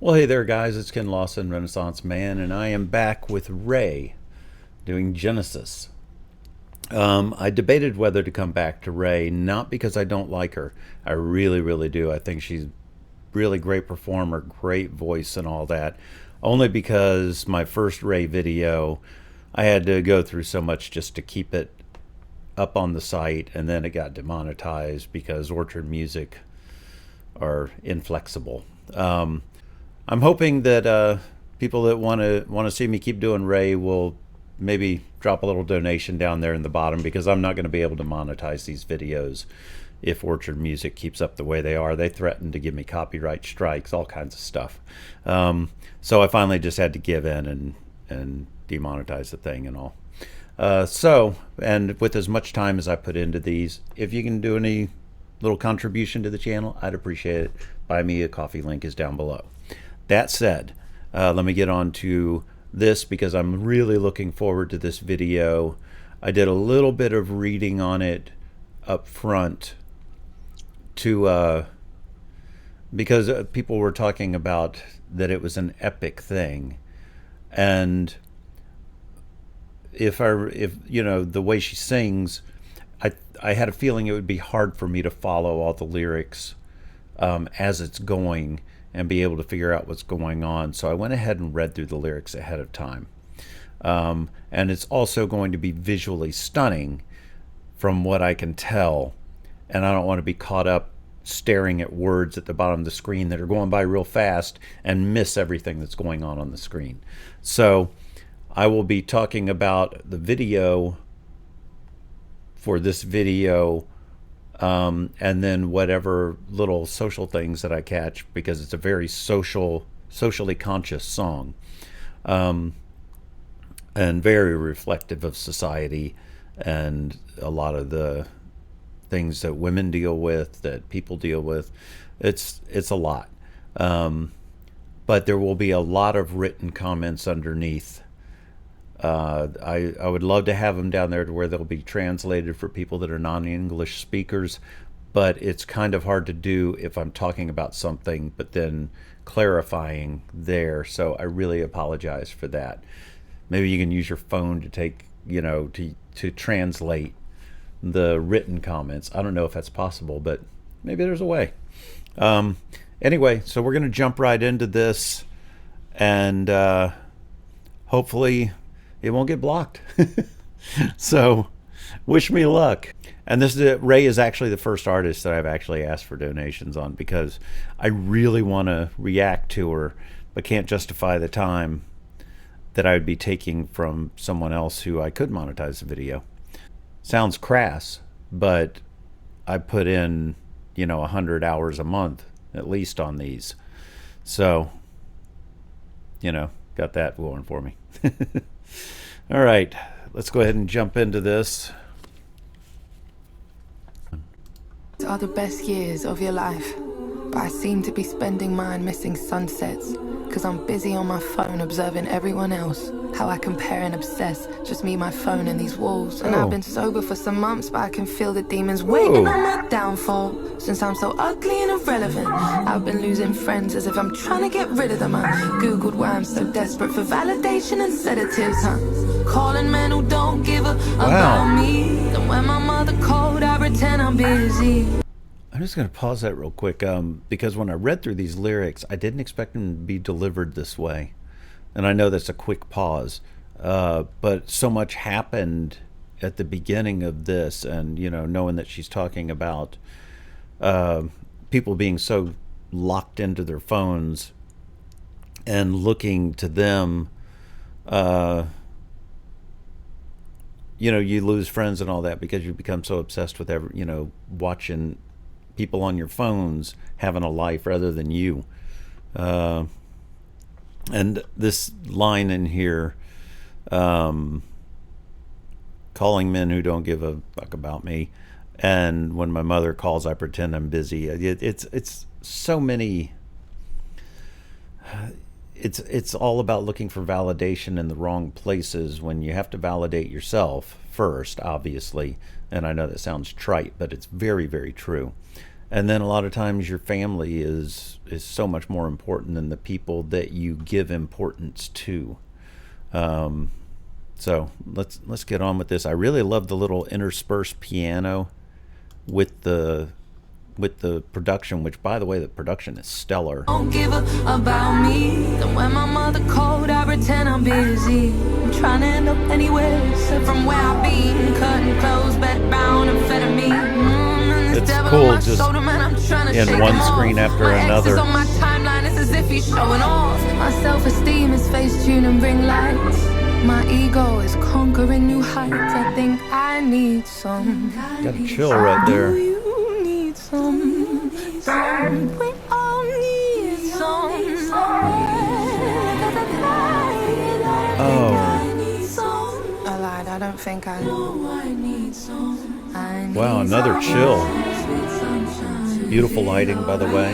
Well, hey there, guys. It's Ken Lawson, Renaissance Man, and I am back with Raye doing Genesis. I debated whether to come back to Raye, not because I don't like her. I really, really do. I think she's really great performer, great voice, and all that. Only because my first Raye video, I had to go through so much just to keep it up on the site, and then it got demonetized because Orchard Music are inflexible. I'm hoping that people that want to see me keep doing Raye will maybe drop a little donation down there in the bottom, because I'm not going to be able to monetize these videos if Orchard Music keeps up the way they are. They threatened to give me copyright strikes, all kinds of stuff. So I finally just had to give in and demonetize the thing and all. And with as much time as I put into these, if you can do any little contribution to the channel, I'd appreciate it. Buy me a coffee link is down below. That said, let me get on to this, because I'm really looking forward to this video. I did a little bit of reading on it up front because people were talking about that it was an epic thing, and if you know the way she sings, I had a feeling it would be hard for me to follow all the lyrics as it's going and be able to figure out what's going on. So I went ahead and read through the lyrics ahead of time. And it's also going to be visually stunning from what I can tell. And I don't want to be caught up staring at words at the bottom of the screen that are going by real fast and miss everything that's going on the screen. So I will be talking about the video for this video, and then whatever little social things that I catch, because it's a very socially conscious song, and very reflective of society and a lot of the things that women deal with, that people deal with. It's a lot, but there will be a lot of written comments underneath. I would love to have them down there to where they'll be translated for people that are non-English speakers, but it's kind of hard to do if I'm talking about something but then clarifying there. So I really apologize for that. Maybe you can use your phone to take, to translate the written comments. I don't know if that's possible, but maybe there's a way. Anyway, so we're going to jump right into this, and hopefully it won't get blocked. So wish me luck. And Raye is actually the first artist that I've actually asked for donations on, because I really want to react to her, but can't justify the time that I would be taking from someone else who I could monetize the video. Sounds crass, but I put in 100 hours a month at least on these. So got that going for me. All right, let's go ahead and jump into this. Are the best years of your life, but I seem to be spending mine missing sunsets, cause I'm busy on my phone observing everyone else, how I compare and obsess, just me, my phone, and these walls. And I've been sober for some months, but I can feel the demons waiting on my downfall. Since I'm so ugly and irrelevant, I've been losing friends as if I'm trying to get rid of them. I googled why I'm so desperate for validation and sedatives, calling men who don't give a about me. And when my mother called, I pretend I'm busy. I'm just going to pause that real quick, because when I read through these lyrics, I didn't expect them to be delivered this way. And I know that's a quick pause, but so much happened at the beginning of this, and knowing that she's talking about people being so locked into their phones and looking to them, you lose friends and all that because you become so obsessed with watching people on your phones having a life rather than you. And this line in here, calling men who don't give a fuck about me, and when my mother calls, I pretend I'm busy. It's so many. It's all about looking for validation in the wrong places, when you have to validate yourself first, obviously. And I know that sounds trite, but it's very, very true. And then a lot of times your family is so much more important than the people that you give importance to. So let's get on with this. I really love the little interspersed piano with the production, which, by the way, the production is stellar. Don't give up about me. And when my mother called, I pretend I'm busy. I'm trying to end up anywhere except from where I've been. Cutting clothes, bed bound, and fed me. It's cool, just in one screen after another. On my timeline, it's as if he's showing off. My self-esteem is face tune and ring lights. My ego is conquering new heights. I think I need some. Gotta chill right there. Do you need some? Don't we all need some? Oh. I lied, I don't think I know I need some. Wow, another chill. Beautiful lighting, by the way.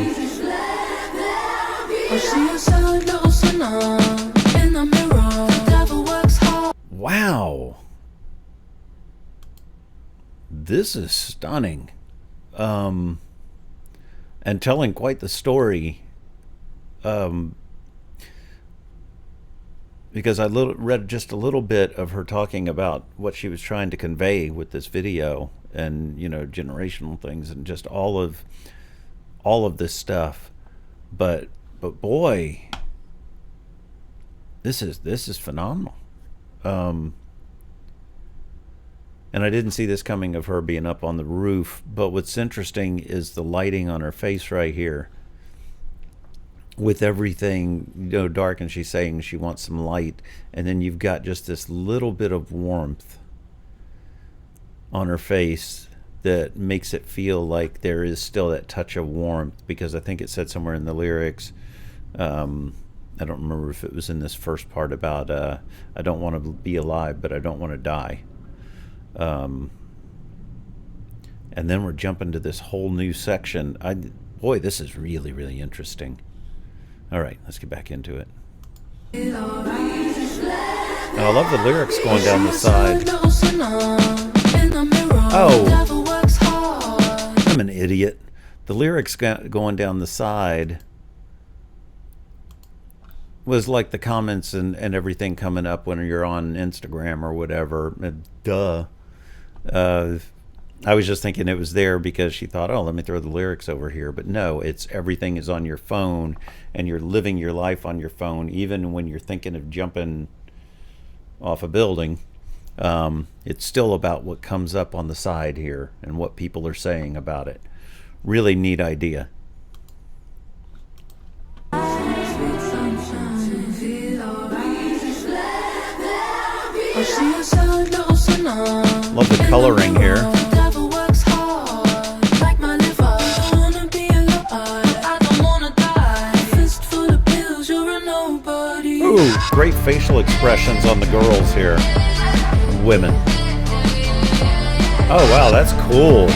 Wow. This is stunning. And telling quite the story. Because I read just a little bit of her talking about what she was trying to convey with this video, and generational things, and just all of this stuff. But boy, this is phenomenal. And I didn't see this coming, of her being up on the roof. But what's interesting is the lighting on her face right here. With everything, dark, and she's saying she wants some light, and then you've got just this little bit of warmth on her face that makes it feel like there is still that touch of warmth, because I think it said somewhere in the lyrics, I don't remember if it was in this first part about I don't want to be alive, but I don't want to die. And then we're jumping to this whole new section. Boy, this is really, really interesting. All right, let's get back into it. And I love the lyrics going down the side. Oh, I'm an idiot. The lyrics going down the side was like the comments and everything coming up when you're on Instagram or whatever. Duh. I was just thinking it was there because she thought, oh, let me throw the lyrics over here. But no, everything is on your phone, and you're living your life on your phone, even when you're thinking of jumping off a building. It's still about what comes up on the side here and what people are saying about it. Really neat idea. Love the coloring here. Ooh, great facial expressions on the girls here. Women. Oh wow, that's cool.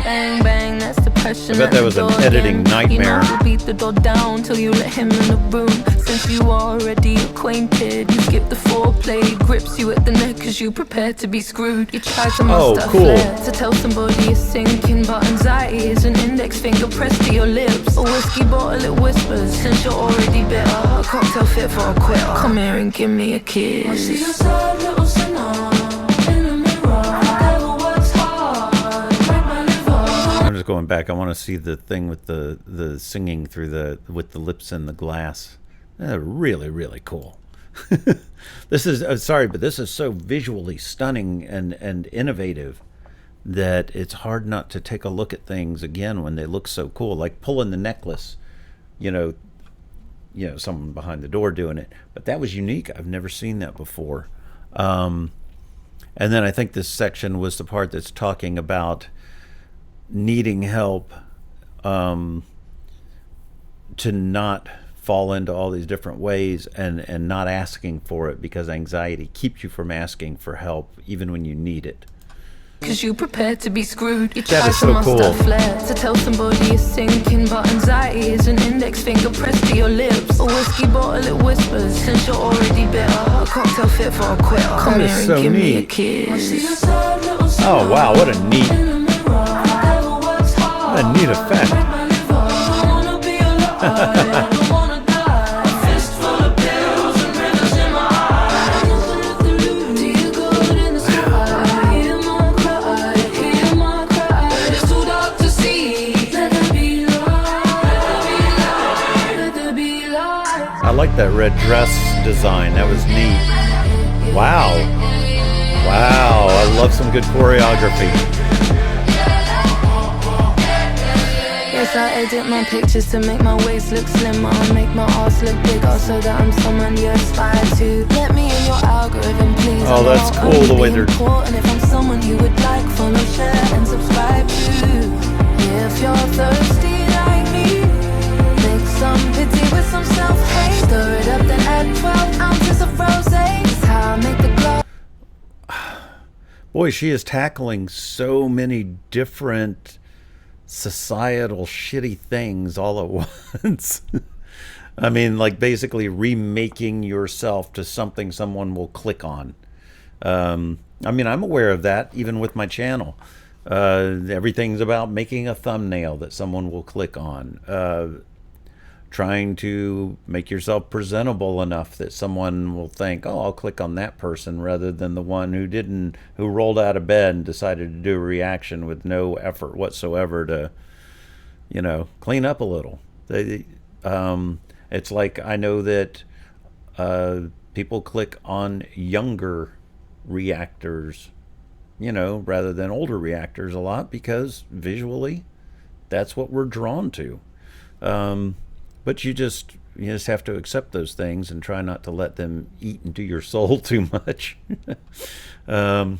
Bang bang, that's the pressure. I bet that was an editing nightmare. You beat the door down till you let him in the room. Since you already acquainted, you skip the foreplay, grips you at the neck cause you prepared to be screwed. You try to muster flair to tell somebody you're sinking, but anxiety is an index finger pressed to your lips. A whiskey bottle it whispers, since you're already bitter. A cocktail fit for a quitter. Come here and give me a kiss. I see your sad little sinner in the mirror. Never works hard, like my liver. I'm just going back. I want to see the thing with the singing through with the lips in the glass. Really, really cool. This is sorry, but this is so visually stunning and innovative that it's hard not to take a look at things again when they look so cool. Like pulling the necklace, someone behind the door doing it. But that was unique. I've never seen that before. And then I think this section was the part that's talking about needing help to not fall into all these different ways and not asking for it, because anxiety keeps you from asking for help even when you need it. Cause you prepared to be screwed. You that try is to so muster cool. flair to tell somebody you're sinking, but anxiety is an index finger pressed to your lips. A whiskey bottle it whispers, since you're already bitter. A cocktail fit for a quitter. Come here and give me a kiss. Oh wow, what a neat effect. I like that red dress design. That was neat. Wow. Wow, I love some good choreography. Yes, I edit my pictures to make my waist look slimmer, make my arse look bigger, so that I'm someone you aspire to. Let me in your algorithm, please. Oh, that's cool the way they're... And if I'm someone you would like, follow, share, and subscribe to. If you're thirsty like me, make some pity with some self-hate. Stir it up, then add 12 ounces of rosé. That's how I make the glow. Boy, she is tackling so many different societal shitty things all at once. I mean, like basically remaking yourself to something someone will click on. I mean, I'm aware of that even with my channel. Everything's about making a thumbnail that someone will click on. Trying to make yourself presentable enough that someone will think, oh, I'll click on that person, rather than the one who rolled out of bed and decided to do a reaction with no effort whatsoever to, you know, clean up a little. It's like, I know that people click on younger reactors, you know, rather than older reactors a lot, because visually that's what we're drawn to. But you just have to accept those things and try not to let them eat into your soul too much. But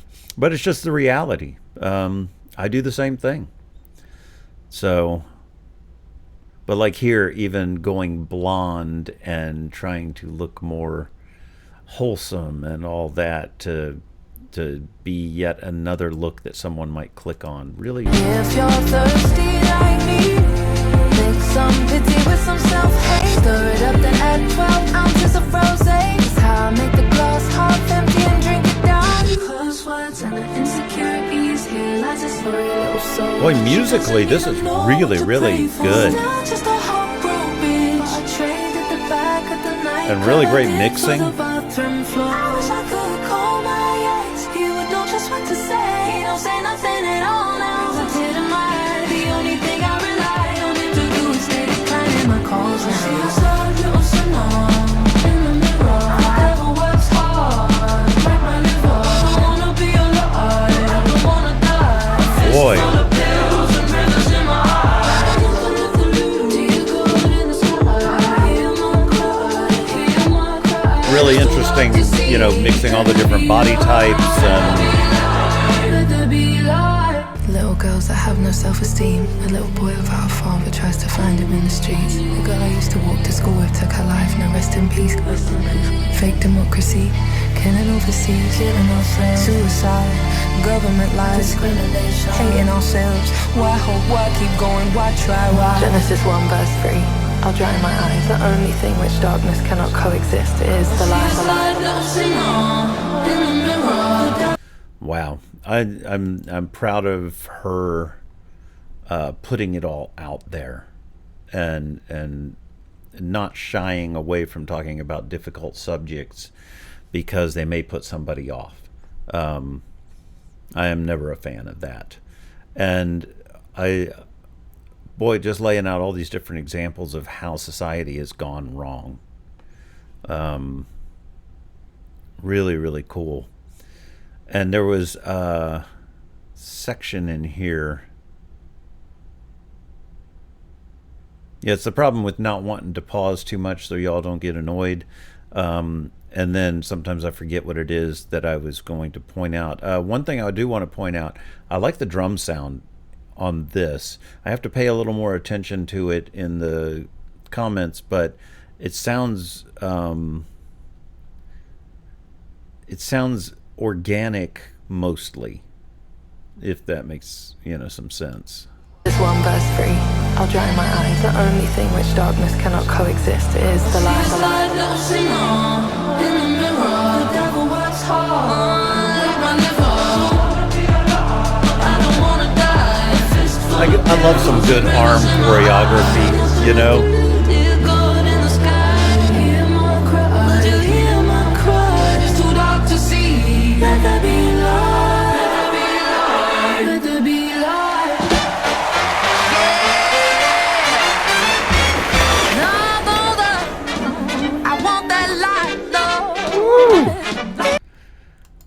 it's just the reality. I do the same thing. So, but like here, even going blonde and trying to look more wholesome and all that to be yet another look that someone might click on. Really. If you're thirsty like me, make some pity with some self-hate. Stir it up, then add 12 ounces of rosé. That's how I make the glass half empty and drink it down. Close words and the insecurities. Here lies a story, little soul. Boy, musically, this is really, really good. And really great mixing. To say, don't say nothing at all now. I didn't mind. The only thing I relied on him to do is stay declining my calls now. She was a little sinner in the mirror. The devil works hard, break my liver. I wanna be alive, I don't wanna die. Boy. Full of pills and rivers in my eyes. Do you go in the sky? Hear my cry, hear my cry. Really interesting, you know, mixing all the different body types and little girls that have no self-esteem. A little boy without a father tries to find him in the streets. The girl I used to walk to school with took her life, now rest in peace. Fake democracy, killing overseas, killing ourselves. Suicide, government lies, discrimination, hating ourselves. Why hope, why keep going, why try, why? Genesis 1 verse 3. I'll dry my eyes. The only thing which darkness cannot coexist is the light. Wow, I'm proud of her putting it all out there, and not shying away from talking about difficult subjects because they may put somebody off. I am never a fan of that, and boy, just laying out all these different examples of how society has gone wrong. Really, really cool. And there was a section in here. Yeah, it's the problem with not wanting to pause too much so y'all don't get annoyed. And then sometimes I forget what it is that I was going to point out. One thing I do want to point out, I like the drum sound on this. I have to pay a little more attention to it in the comments, but it sounds organic mostly, if that makes some sense. This 1 verse 3. I'll dry my eyes. The only thing which darkness cannot coexist is the light. In the mirror, the devil works hard. I love some good arm choreography, you know.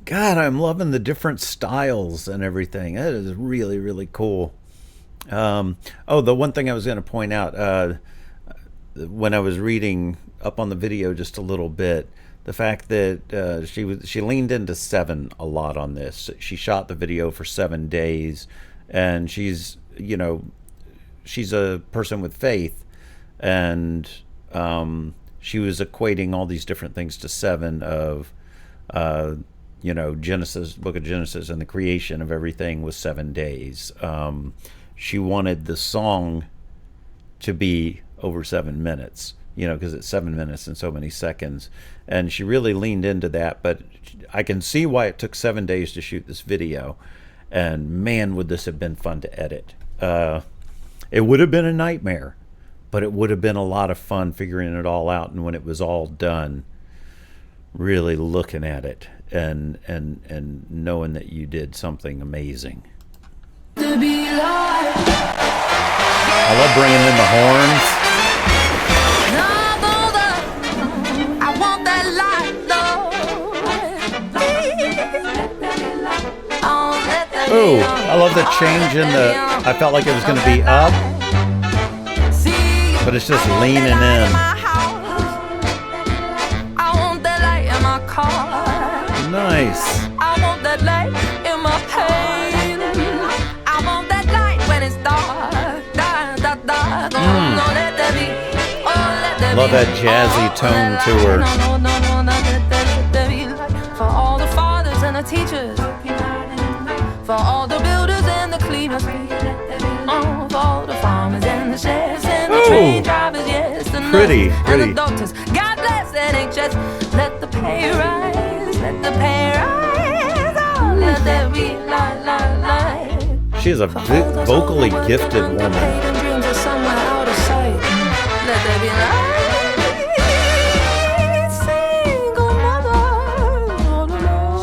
God, I'm loving the different styles and everything. That is really, really cool. Oh, the one thing I was going to point out, when I was reading up on the video just a little bit, the fact that she leaned into 7 a lot on this. She shot the video for 7 days, and she's a person with faith, and she was equating all these different things to 7 of Genesis, book of Genesis, and the creation of everything was 7 days. She wanted the song to be over 7 minutes, because it's 7 minutes and so many seconds. And she really leaned into that, but I can see why it took 7 days to shoot this video. And man, would this have been fun to edit. It would have been a nightmare, but it would have been a lot of fun figuring it all out. And when it was all done, really looking at it and knowing that you did something amazing. I love bringing in the horns. Ooh, I love the change in the, I felt like it was going to be up, but it's just leaning in. Nice. I want that light in my pain. I want that light when it's dark. Love that jazzy tone to her. For all the fathers and the teachers, for all the builders and the cleaners, for all the farmers and the chefs and the train drivers, yes, the nurses and the doctors. God bless NHS. Let the pay rise, let the pay rise. Oh, let there be light, light, light. She is a vocally gifted woman. Dreams are somewhere out of sight. Let there be light. Single mother all alone.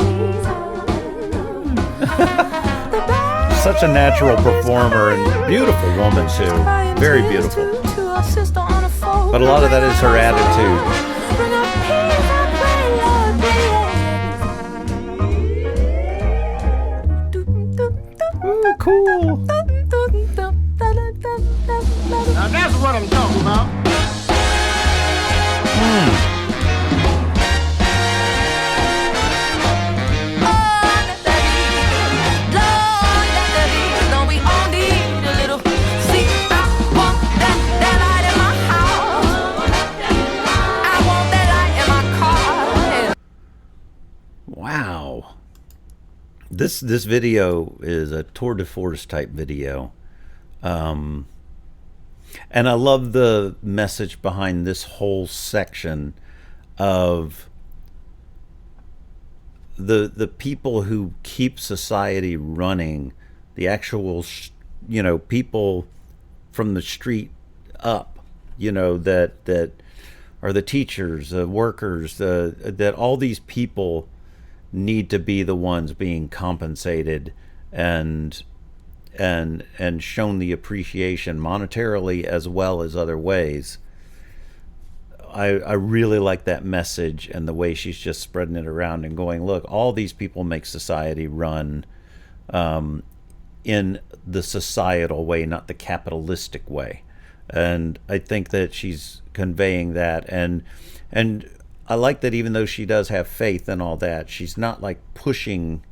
Such a natural performer and beautiful woman too. Very beautiful. But a lot of that is her attitude. Ooh, cool. Now that's what I'm talking about. Wow. This video is a tour de force type video. And I love the message behind this whole section of the people who keep society running, the actual people from the street up, that are the teachers, the workers, that all these people need to be the ones being compensated and shown the appreciation monetarily as well as other ways. I really like that message and the way she's just spreading it around and going, look, all these people make society run in the societal way, not the capitalistic way. And I think that she's conveying that, and I like that even though she does have faith and all that, she's not like pushing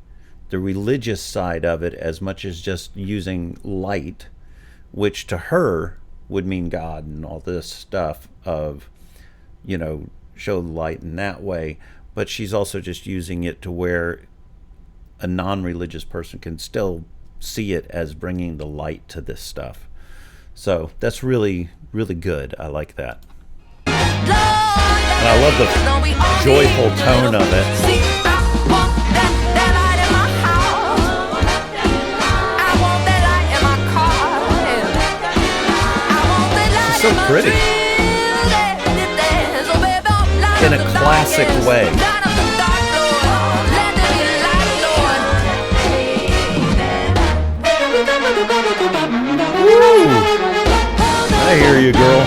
the religious side of it as much as just using light, which to her would mean God and all this stuff of, show the light in that way. But she's also just using it to where a non-religious person can still see it as bringing the light to this stuff. So that's really, really good. I like that. And I love the joyful tone of it. so pretty. In a classic way. Woo! I hear you, girl.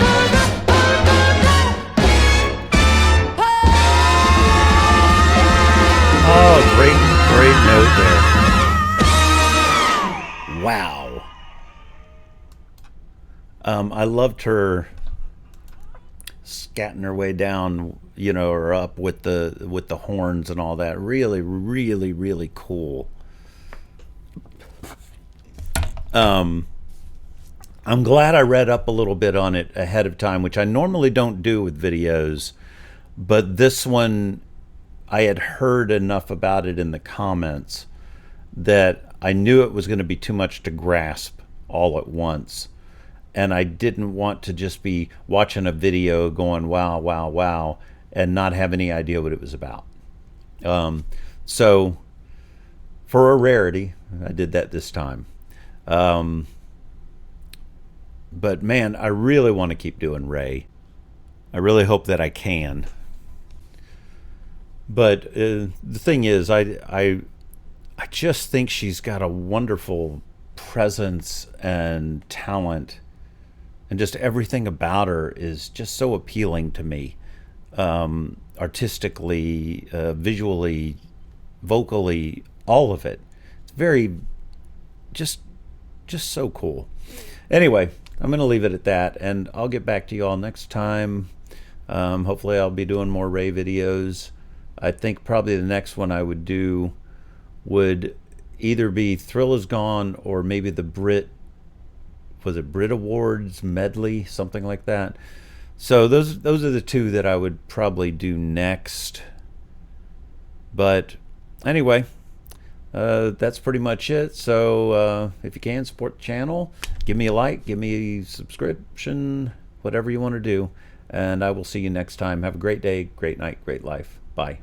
Oh, great note there. Wow. I loved her scatting her way down, you know, or up with the horns and all that. Really, really, really cool. I'm glad I read up a little bit on it ahead of time, which I normally don't do with videos, but this one I had heard enough about it in the comments that I knew it was going to be too much to grasp all at once. And I didn't want to just be watching a video going, wow, wow, wow, and not have any idea what it was about. So for a rarity, I did that this time. But man, I really want to keep doing Raye. I really hope that I can. But the thing is, I just think she's got a wonderful presence and talent, and just everything about her is just so appealing to me, artistically, visually, vocally, all of it. It's very, just so cool. Anyway, I'm going to leave it at that, and I'll get back to you all next time. Hopefully I'll be doing more Raye videos. I think probably the next one I would do would either be Thrill Is Gone or maybe the Brit Awards medley, something like that. So those are the two that I would probably do next. But anyway, that's pretty much it. So if you can, support the channel, give me a like, give me a subscription, whatever you want to do, and I will see you next time. Have a great day, great night, great life. Bye.